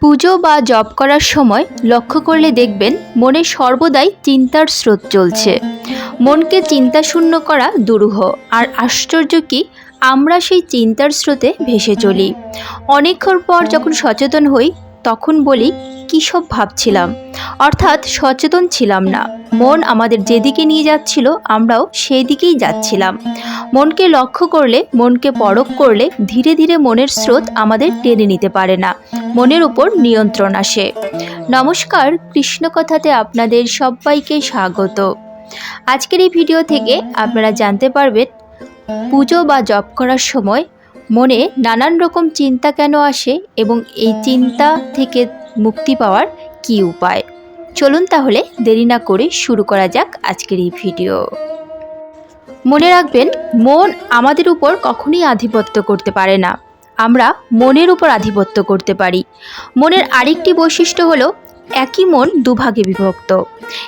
পুজো বা জপ করার সময় লক্ষ্য করলে দেখবেন মনে সর্বদাই চিন্তার স্রোত চলছে। মনকে চিন্তাশূন্য করা দুরূহ। আর আশ্চর্য কি, আমরা সেই চিন্তার স্রোতে ভেসে চলি। অনেকক্ষণ পর যখন সচেতন হই তখন বলি, কী সব ভাবছিলাম, অর্থাৎ সচেতন ছিলাম না। মন আমাদের যেদিকে নিয়ে যাচ্ছিল আমরাও সেই দিকেই যাচ্ছিলাম। মনকে লক্ষ্য করলে, মনকে পরখ করলে ধীরে ধীরে মনের স্রোত আমাদের টেনে নিতে পারে না, মনের উপর নিয়ন্ত্রণ আসে। নমস্কার, কৃষ্ণকথাতে আপনাদের সবাইকে স্বাগত। আজকের এই ভিডিও থেকে আপনারা জানতে পারবেন পুজো বা জপ করার সময় মনে নানান রকম চিন্তা কেন আসে এবং এই চিন্তা থেকে মুক্তি পাওয়ার কী উপায়। চলুন তাহলে দেরি না করে শুরু করা যাক আজকের এই ভিডিও। মনে রাখবেন, মন আমাদের উপর কখনোই আধিপত্য করতে পারে না, আমরা মনের উপর আধিপত্য করতে পারি। মনের আরেকটি বৈশিষ্ট্য হলো একই মন দুভাগে বিভক্ত।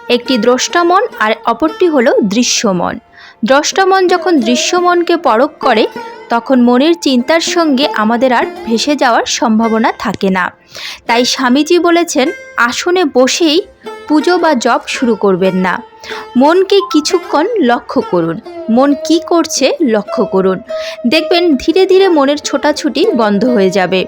একটি দ্রষ্টা মন আর অপরটি হলো দৃশ্য মন। দ্রষ্টা মন যখন দৃশ্য মনকে পরখ করে তখন মনের চিন্তার সঙ্গে আমাদের আর ভেসে যাওয়ার সম্ভাবনা থাকে না। তাই স্বামীজি বলেছেন, আসনে বসেই পুজো বা জপ শুরু করবেন না। মনকে কিছুক্ষণ লক্ষ্য করুন, মন কি করছে লক্ষ্য করুন। দেখবেন ধীরে ধীরে মনের ছোটাছুটি বন্ধ হয়ে যাবে,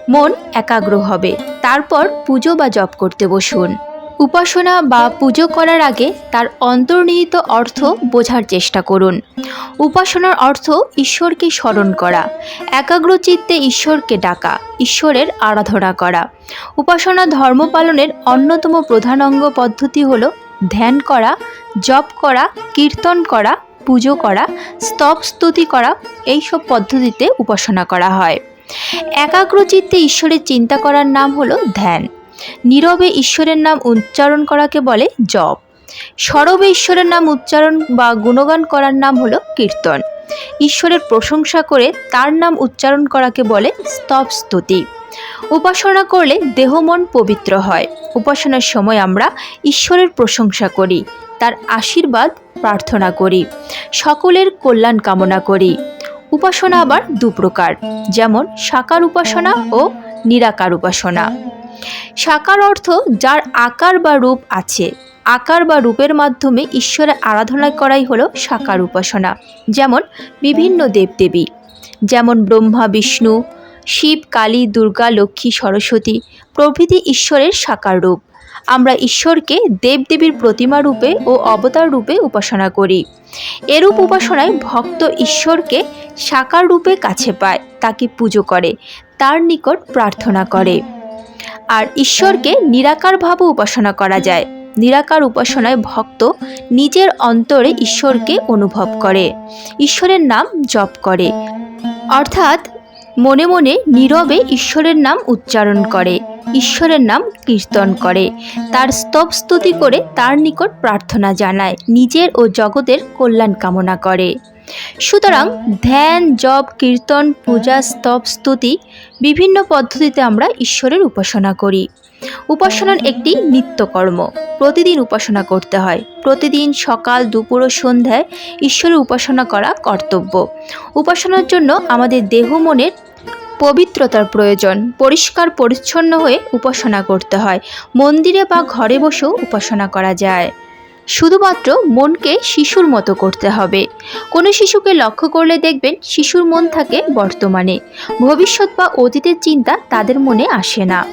মন একাগ্র হবে। তারপর পুজো বা জপ করতে বসুন। উপাসনা বা পুজো করার আগে তার অন্তর্নিহিত অর্থ বোঝার চেষ্টা করুন। উপাসনার অর্থ ঈশ্বরকে স্মরণ করা, একাগ্র চিত্তে ঈশ্বরকে ডাকা, ঈশ্বরের আরাধনা করা। উপাসনা ধর্ম পালনের অন্যতম প্রধান অঙ্গ পদ্ধতি হলো ধ্যান করা, জপ করা, কীর্তন করা, পুজো করা, স্তব স্তুতি করা। এইসব পদ্ধতিতে উপাসনা করা হয়। একাগ্র চিত্তে ঈশ্বরের চিন্তা করার নাম হলো ধ্যান। নীরবে ঈশ্বরের নাম উচ্চারণ করাকে বলে জপ। সরবে ঈশ্বরের নাম উচ্চারণ বা গুণগান করার নাম হলো কীর্তন। ঈশ্বরের প্রশংসা করে তার নাম উচ্চারণ করাকে বলে স্তব স্তুতি। উপাসনা করলে দেহ মন পবিত্র হয়। উপাসনার সময় আমরা ঈশ্বরের প্রশংসা করি, তার আশীর্বাদ প্রার্থনা করি, সকলের কল্যাণ কামনা করি। উপাসনা আবার দুপ্রকার, যেমন সাকার উপাসনা ও নিরাকার উপাসনা। সাকার অর্থ যার আকার বা রূপ আছে। আকার বা রূপের মাধ্যমে ঈশ্বরের আরাধনা করাই হলো সাকার উপাসনা। যেমন বিভিন্ন দেবদেবী, যেমন ব্রহ্মা, বিষ্ণু, শিব, কালী, দুর্গা, লক্ষ্মী, সরস্বতী প্রভৃতি ঈশ্বরের সাকার রূপ। আমরা ঈশ্বরকে দেবদেবীর প্রতিমা রূপে ও অবতার রূপে উপাসনা করি। এরূপ উপাসনায় ভক্ত ঈশ্বরকে সাকার রূপে কাছে পায়, তাকে পুজো করে, তার নিকট প্রার্থনা করে। আর ঈশ্বরকে নিরাকারভাবে উপাসনা করা যায়। নিরাকার উপাসনায় ভক্ত নিজের অন্তরে ঈশ্বরকে অনুভব করে, ঈশ্বরের নাম জপ করে, অর্থাৎ মনে মনে নীরবে ঈশ্বরের নাম উচ্চারণ করে, ঈশ্বরের নাম কীর্তন করে, তার স্তব স্তুতি করে, তার নিকট প্রার্থনা জানায়, নিজের ও জগতের কল্যাণ কামনা করে। সুতরাং ধ্যান, জপ, কীর্তন, পূজা, স্তব স্তুতি বিভিন্ন পদ্ধতিতে আমরা ঈশ্বরের উপাসনা করি। উপাসনার একটি নিত্যকর্ম, প্রতিদিন উপাসনা করতে হয়। প্রতিদিন সকাল, দুপুর ও সন্ধ্যায় ঈশ্বরের উপাসনা করা কর্তব্য। উপাসনার জন্য আমাদের দেহ মনের পবিত্রতার প্রয়োজন। পরিষ্কার পরিচ্ছন্ন হয়ে উপাসনা করতে হয়। মন্দিরে বা ঘরে বসেও উপাসনা করা যায়। শুধুমাত্র মনকে শিশুর মতো করতে হবে। কোনো শিশুকে লক্ষ্য করলে দেখবেন শিশুর মন থাকে বর্তমানে, ভবিষ্যৎ বা অতীতের চিন্তা তাদের মনে আসে না।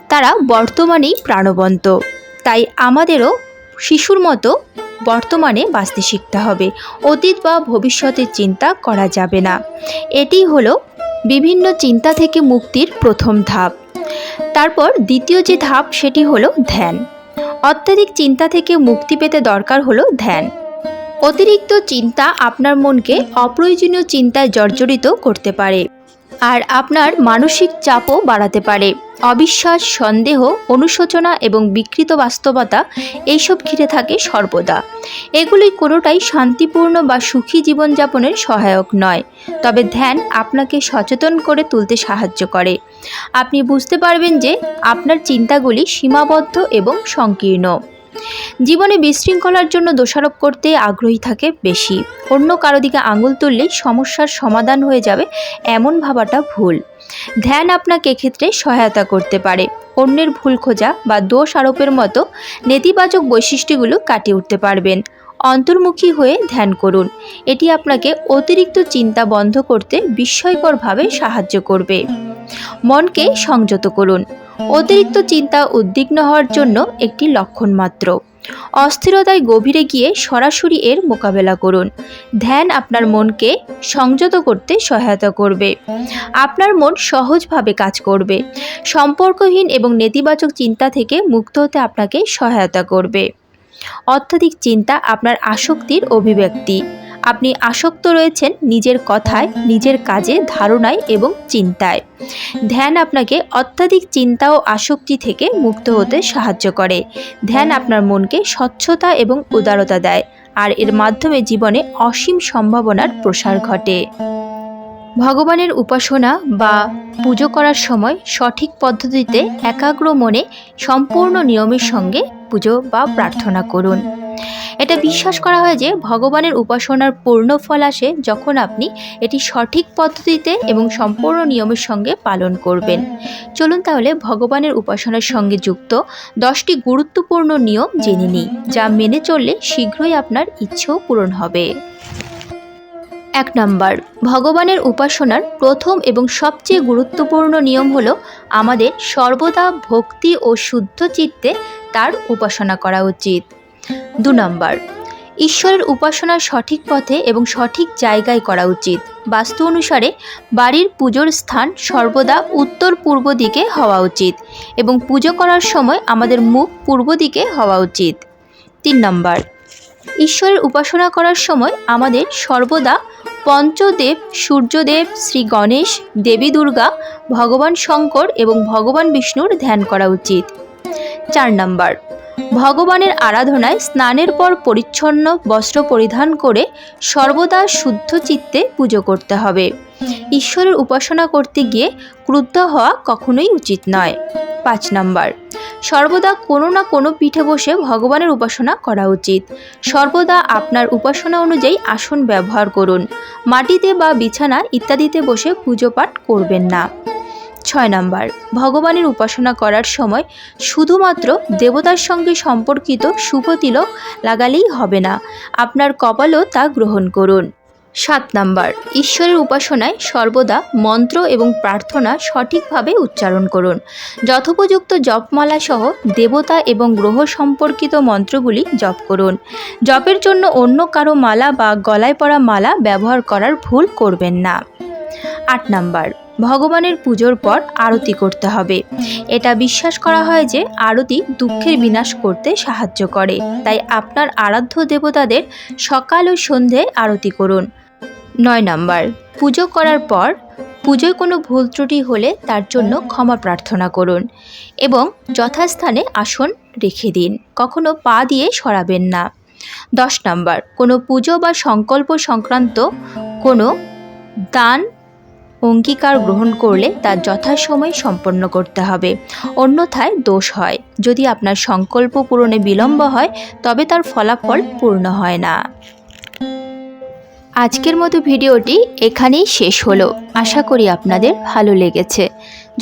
তারা বর্তমানেই প্রাণবন্ত। তাই আমাদেরও শিশুর মতো বর্তমানে বাঁচতে শিখতে হবে। অতীত বা ভবিষ্যতের চিন্তা করা যাবে না। এটি হলো বিভিন্ন চিন্তা থেকে মুক্তির প্রথম ধাপ। তারপর দ্বিতীয় যে ধাপ, সেটি হলো ধ্যান। অত্যাধিক চিন্তা থেকে মুক্তি পেতে দরকার হলো ধ্যান। অতিরিক্ত চিন্তা আপনার মনকে অপ্রয়োজনীয় চিন্তায় জর্জরিত করতে পারে আর আপনার মানসিক চাপও বাড়াতে পারে। অবিশ্বাস, সন্দেহ, অনুশোচনা এবং বিকৃত বাস্তবতা এইসব ঘিরে থাকে সর্বদা। এগুলি কোনোটাই শান্তিপূর্ণ বা সুখী জীবনযাপনের সহায়ক নয়। তবে ধ্যান আপনাকে সচেতন করে তুলতে সাহায্য করে। আপনি বুঝতে পারবেন যে আপনার চিন্তাগুলি সীমাবদ্ধ এবং সংকীর্ণ। জীবনে বিশৃঙ্খলার জন্য দোষারোপ করতে আগ্রহী থাকে বেশি। অন্য কারো দিকে আঙুল তুললেই সমস্যার সমাধান হয়ে যাবে এমন ভাবাটা ভুল। ধ্যান আপনাকে এক্ষেত্রে সহায়তা করতে পারে। অন্যের ভুল খোঁজা বা দোষ আরোপের মতো নেতিবাচক বৈশিষ্ট্যগুলো কাটিয়ে উঠতে পারবেন। অন্তর্মুখী হয়ে ধ্যান করুন। এটি আপনাকে অতিরিক্ত চিন্তা বন্ধ করতে বিস্ময়করভাবে সাহায্য করবে। মনকে সংযত করুন। অতিরিক্ত চিন্তা উদ্বিগ্ন হওয়ার জন্য একটি লক্ষণ মাত্র। অস্থিরতায় গভীরে গিয়ে সরাসরি এর মোকাবেলা করুন। ধ্যান আপনার মনকে সংযত করতে সহায়তা করবে। আপনার মন সহজভাবে কাজ করবে। সম্পর্কহীন এবং নেতিবাচক চিন্তা থেকে মুক্ত হতে আপনাকে সহায়তা করবে। অত্যধিক চিন্তা আপনার আসক্তির অভিব্যক্তি। আপনি আসক্ত রয়েছেন নিজের কথায়, নিজের কাজে, ধারণায় এবং চিন্তায়। ধ্যান আপনাকে অত্যাধিক চিন্তা ও আসক্তি থেকে মুক্ত হতে সাহায্য করে। ধ্যান আপনার মনকে স্বচ্ছতা এবং উদারতা দেয়, আর এর মাধ্যমে জীবনে অসীম সম্ভাবনার প্রসার ঘটে। ভগবানের উপাসনা বা পুজো করার সময় সঠিক পদ্ধতিতে একাগ্র মনে সম্পূর্ণ নিয়মের সঙ্গে পুজো বা প্রার্থনা করুন। এটা বিশ্বাস করা হয় যে ভগবানের উপাসনার পূর্ণ ফল আসে যখন আপনি এটি সঠিক পদ্ধতিতে এবং সম্পূর্ণ নিয়মের সঙ্গে পালন করবেন। চলুন তাহলে ভগবানের উপাসনার সঙ্গে যুক্ত 10টি গুরুত্বপূর্ণ নিয়ম জেনে নিই, যা মেনে চললে শীঘ্রই আপনার ইচ্ছেও পূরণ হবে। 1 নম্বর, ভগবানের উপাসনার প্রথম এবং সবচেয়ে গুরুত্বপূর্ণ নিয়ম হলো আমাদের সর্বদা ভক্তি ও শুদ্ধ চিত্তে তার উপাসনা করা উচিত। 2 নম্বর, ঈশ্বরের উপাসনা সঠিক পথে এবং সঠিক জায়গায় করা উচিত। বাস্তু অনুসারে বাড়ির পুজোর স্থান সর্বদা উত্তর পূর্ব দিকে হওয়া উচিত এবং পুজো করার সময় আমাদের মুখ পূর্ব দিকে হওয়া উচিত। 3 নম্বর, ঈশ্বরের উপাসনা করার সময় আমাদের সর্বদা পঞ্চদেব, সূর্যদেব, শ্রী গণেশ, দেবী দুর্গা, ভগবান শঙ্কর এবং ভগবান বিষ্ণুর ধ্যান করা উচিত। 4 নম্বর, ভগবানের আরাধনায় স্নানের পর পরিচ্ছন্ন বস্ত্র পরিধান করে সর্বদা শুদ্ধ চিত্তে পুজো করতে হবে। ঈশ্বরের উপাসনা করতে গিয়ে ক্রুদ্ধ হওয়া কখনোই উচিত নয়। 5 নম্বর, সর্বদা কোনো না কোনো পীঠে বসে ভগবানের উপাসনা করা উচিত। সর্বদা আপনার উপাসনা অনুযায়ী আসন ব্যবহার করুন। মাটিতে বা বিছানা ইত্যাদিতে বসে পুজো পাঠ করবেন না। 6 নম্বর, ভগবানের উপাসনা করার সময় শুধুমাত্র দেবতার সঙ্গে সম্পর্কিত শুভ তিলক লাগালেই হবে না, আপনার কপালও তা গ্রহণ করুন। 7 নম্বর, ঈশ্বরের উপাসনায় সর্বদা মন্ত্র এবং প্রার্থনা সঠিকভাবে উচ্চারণ করুন। যথোপযুক্ত জপমালা সহ দেবতা এবং গ্রহ সম্পর্কিত মন্ত্রগুলি জপ করুন। জপের জন্য অন্য কারো মালা বা গলায় পরা মালা ব্যবহার করার ভুল করবেন না। 8 নম্বর, ভগবানের পুজোর পর আরতি করতে হবে। এটা বিশ্বাস করা হয় যে আরতি দুঃখের বিনাশ করতে সাহায্য করে, তাই আপনার আরাধ্য দেবতাদের সকাল ও সন্ধ্যায় আরতি করুন। 9 নম্বর, পুজো করার পর পুজোয় কোনো ভুল ত্রুটি হলে তার জন্য ক্ষমা প্রার্থনা করুন এবং যথাস্থানে আসন রেখে দিন। কখনো পা দিয়ে সরাবেন না। 10 নম্বর, কোনো পুজো বা সংকল্প সংক্রান্ত কোনো দান অঙ্গীকার গ্রহণ করলে তা যথাসময়ে সম্পন্ন করতে হবে, অন্যথায় দোষ হয়। যদি আপনার সংকল্প পূরণে বিলম্ব হয় তবে তার ফলাফল পূর্ণ হয় না। আজকের মতো ভিডিওটি এখানেই শেষ হলো। আশা করি আপনাদের ভালো লেগেছে।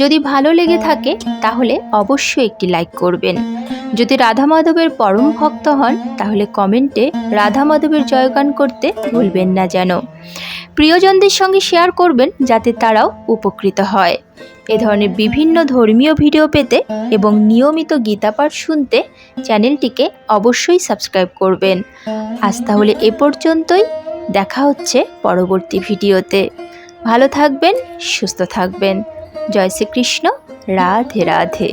যদি ভালো লেগে থাকে তাহলে অবশ্যই একটি লাইক করবেন। যদি রাধা মাধবের পরম ভক্ত হন তাহলে কমেন্টে রাধা মাধবের জয়গান করতে ভুলবেন না যেন। প্রিয়জনদের সঙ্গে শেয়ার করবেন যাতে তারাও উপকৃত হয়। এ ধরনের বিভিন্ন ধর্মীয় ভিডিও পেতে এবং নিয়মিত গীতাপাঠ শুনতে চ্যানেলটিকে অবশ্যই সাবস্ক্রাইব করবেন। আজ তাহলে এ পর্যন্তই। দেখা হচ্ছে পরবর্তী ভিডিওতে। ভালো থাকবেন, সুস্থ থাকবেন। জয় শ্রীকৃষ্ণ। রাধে রাধে।